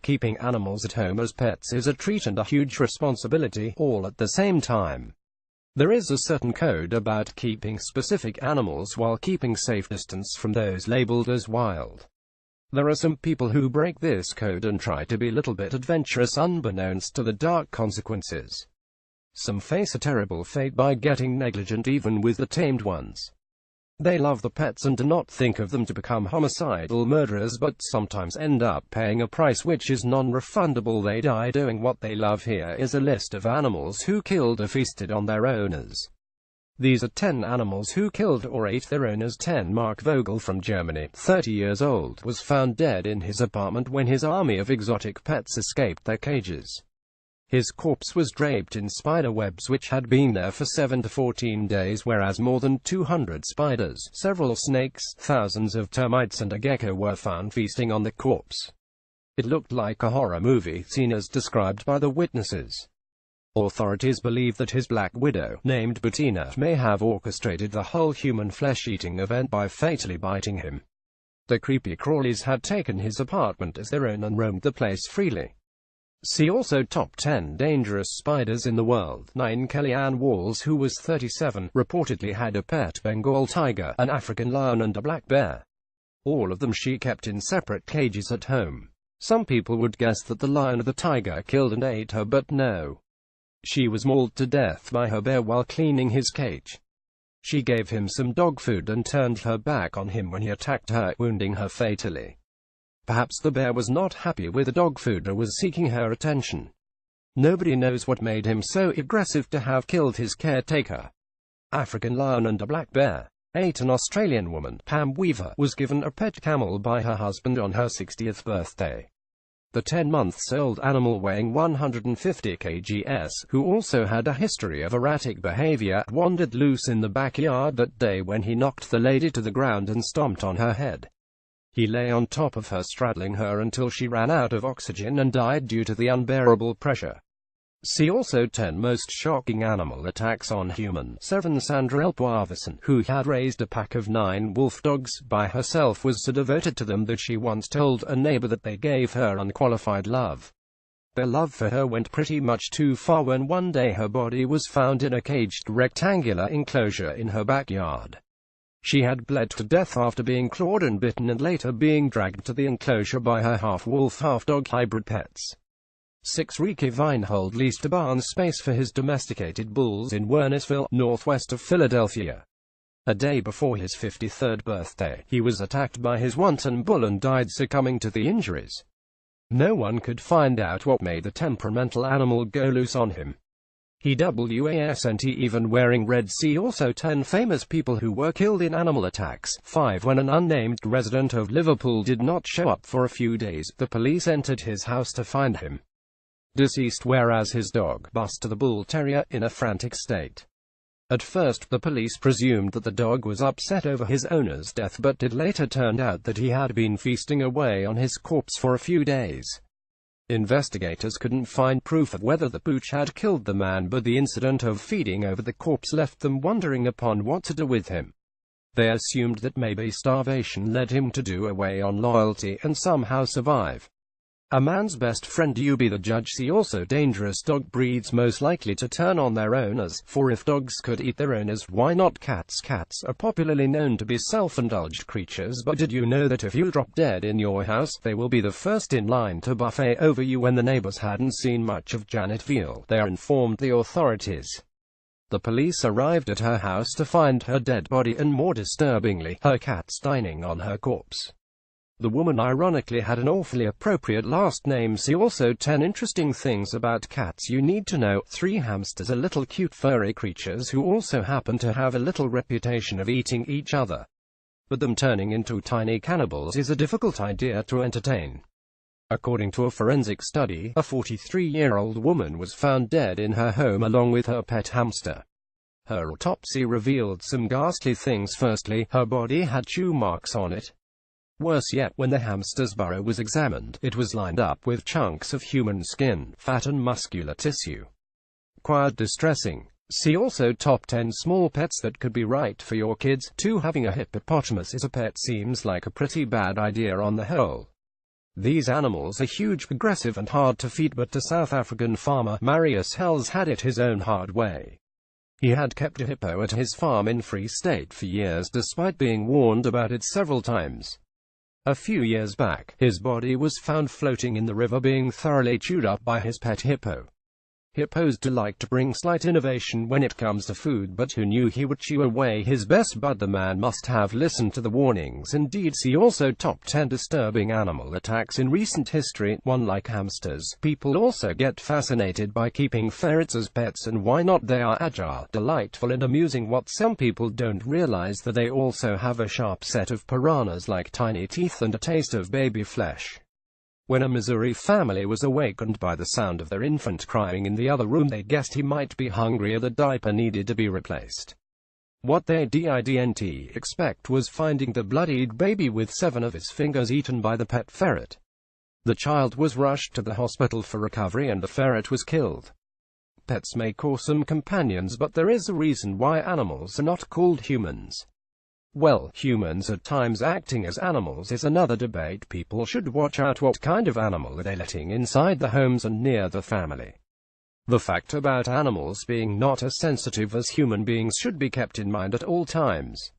Keeping animals at home as pets is a treat and a huge responsibility, all at the same time. There is a certain code about keeping specific animals while keeping safe distance from those labeled as wild. There are some people who break this code and try to be a little bit adventurous unbeknownst to the dark consequences. Some face a terrible fate by getting negligent even with the tamed ones. They love the pets and do not think of them to become homicidal murderers, but sometimes end up paying a price which is non-refundable. They die doing what they love. Here is a list of animals who killed or feasted on their owners. These are 10 animals who killed or ate their owners. 10. Mark Vogel from Germany, 30 years old, was found dead in his apartment when his army of exotic pets escaped their cages. His corpse was draped in spider webs which had been there for 7 to 14 days, whereas more than 200 spiders, several snakes, thousands of termites and a gecko were found feasting on the corpse. It looked like a horror movie scene as described by the witnesses. Authorities believe that his black widow, named Bettina, may have orchestrated the whole human flesh-eating event by fatally biting him. The creepy crawlies had taken his apartment as their own and roamed the place freely. See also Top 10 Dangerous Spiders in the World. 9. Kellyanne Walls, who was 37, reportedly had a pet Bengal tiger, an African lion and a black bear. All of them she kept in separate cages at home. Some people would guess that the lion or the tiger killed and ate her, but no. She was mauled to death by her bear while cleaning his cage. She gave him some dog food and turned her back on him when he attacked her, wounding her fatally. Perhaps the bear was not happy with the dog food or was seeking her attention. Nobody knows what made him so aggressive to have killed his caretaker. African lion and a black bear. 8. An Australian woman, Pam Weaver, was given a pet camel by her husband on her 60th birthday. The 10-month-old animal, weighing 150 kgs, who also had a history of erratic behavior, wandered loose in the backyard that day when he knocked the lady to the ground and stomped on her head. He lay on top of her, straddling her until she ran out of oxygen and died due to the unbearable pressure. See also 10 Most Shocking Animal Attacks on Humans. 7. Sandra Elpoavison, who had raised a pack of 9 wolf dogs by herself, was so devoted to them that she once told a neighbor that they gave her unqualified love. Their love for her went pretty much too far when one day her body was found in a caged rectangular enclosure in her backyard. She had bled to death after being clawed and bitten and later being dragged to the enclosure by her half-wolf, half-dog hybrid pets. 6. Ricky Vinhold leased a barn space for his domesticated bulls in Wernisville, northwest of Philadelphia. A day before his 53rd birthday, he was attacked by his wanton bull and died, succumbing to the injuries. No one could find out what made the temperamental animal go loose on him. He wasn't even wearing red. See also 10 famous people who were killed in animal attacks. 5. When an unnamed resident of Liverpool did not show up for a few days, the police entered his house to find him deceased, whereas his dog, Buster the Bull Terrier, in a frantic state. At first, the police presumed that the dog was upset over his owner's death, but it later turned out that he had been feasting away on his corpse for a few days. Investigators couldn't find proof of whether the pooch had killed the man, but the incident of feeding over the corpse left them wondering upon what to do with him. They assumed that maybe starvation led him to do away on loyalty and somehow survive. A man's best friend, you be the judge. See also dangerous dog breeds most likely to turn on their owners, for if dogs could eat their owners, why not cats? Cats are popularly known to be self-indulged creatures, but did you know that if you drop dead in your house, they will be the first in line to buffet over you? When the neighbors hadn't seen much of Janet Veal, they informed the authorities. The police arrived at her house to find her dead body and, more disturbingly, her cats dining on her corpse. The woman ironically had an awfully appropriate last name. See also 10 interesting things about cats you need to know. 3 Hamsters are little cute furry creatures who also happen to have a little reputation of eating each other. But them turning into tiny cannibals is a difficult idea to entertain. According to a forensic study, a 43-year-old woman was found dead in her home along with her pet hamster. Her autopsy revealed some ghastly things. Firstly, her body had chew marks on it. Worse yet, when the hamster's burrow was examined, it was lined up with chunks of human skin, fat and muscular tissue. Quite distressing. See also top 10 small pets that could be right for your kids. 2 Having a hippopotamus as a pet seems like a pretty bad idea on the whole. These animals are huge, aggressive and hard to feed, but the South African farmer Marius Hels had it his own hard way. He had kept a hippo at his farm in Free State for years despite being warned about it several times. A few years back, his body was found floating in the river being thoroughly chewed up by his pet hippo. Hippos do like to bring slight innovation when it comes to food, but who knew he would chew away his best bud? The man must have listened to the warnings. Indeed, see also top 10 disturbing animal attacks in recent history. 1. Like hamsters, people also get fascinated by keeping ferrets as pets, and why not? They are agile, delightful and amusing. What some people don't realize that they also have a sharp set of piranhas like tiny teeth and a taste of baby flesh. When a Missouri family was awakened by the sound of their infant crying in the other room, they guessed he might be hungry or the diaper needed to be replaced. What they didn't expect was finding the bloodied baby with 7 of his fingers eaten by the pet ferret. The child was rushed to the hospital for recovery and the ferret was killed. Pets make awesome companions, but there is a reason why animals are not called humans. Well, humans at times acting as animals is another debate. People should watch out what kind of animal are they letting inside the homes and near the family. The fact about animals being not as sensitive as human beings should be kept in mind at all times.